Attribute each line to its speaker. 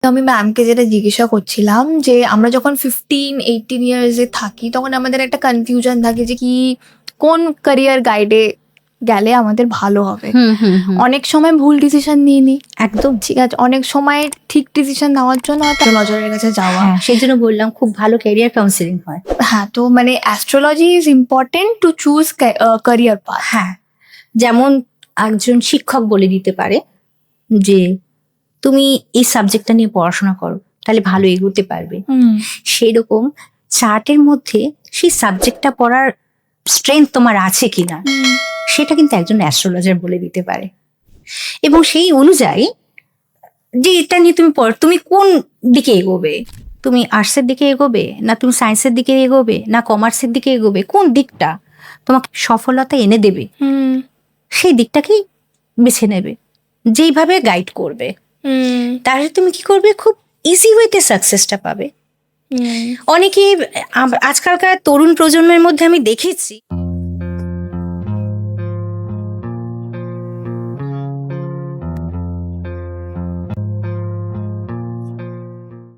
Speaker 1: তো আমি ম্যামকে যেটা জিজ্ঞাসা করছিলাম যে আমরা যখন 15-18 ইয়ার্সে থাকি তখন আমাদের একটা কনফিউশন থাকে যে কি কোন ক্যারিয়ার গাইডে গেলে আমাদের ভালো হবে। অনেক সময় ভুল ডিসিশন নিয়ে নিই,
Speaker 2: একদম
Speaker 1: ঠিক আছে, অনেক সময় ঠিক ডিসিশন নেওয়ার জন্য অ্যাস্ট্রোলজারের কাছে যাওয়া।
Speaker 2: হ্যাঁ, সেই জন্য বললাম খুব ভালো ক্যারিয়ার কাউন্সিলিং হয়।
Speaker 1: হ্যাঁ, তো মানে astrology is important to choose career path.
Speaker 2: হ্যাঁ, যেমন একজন শিক্ষক বলে দিতে পারে যে তুমি এই সাবজেক্টটা নিয়ে পড়াশোনা করো, তাহলে ভালো এগোতে পারবে। সেরকম চার্টের মধ্যে সেই সাবজেক্টটা পড়ার স্ট্রেংথ তোমার আছে কিনা সেটা কিন্তু একজন অ্যাস্ট্রোলজার বলে দিতে পারে। এবং সেই অনুযায়ী যে এটা নিয়ে তুমি কোন দিকে এগোবে, তুমি আর্টসের দিকে এগোবে না তুমি সায়েন্সের দিকে এগোবে না কমার্সের দিকে এগোবে, কোন দিকটা তোমাকে সফলতা এনে দেবে সেই দিকটাকেই বেছে নেবে, যেইভাবে গাইড করবে। তাহলে তুমি কি করবে, খুব ইজি ওয়েতে সাকসেসটা পাবে। অনেকে আজকালকার তরুণ প্রজন্মের মধ্যে আমি দেখেছি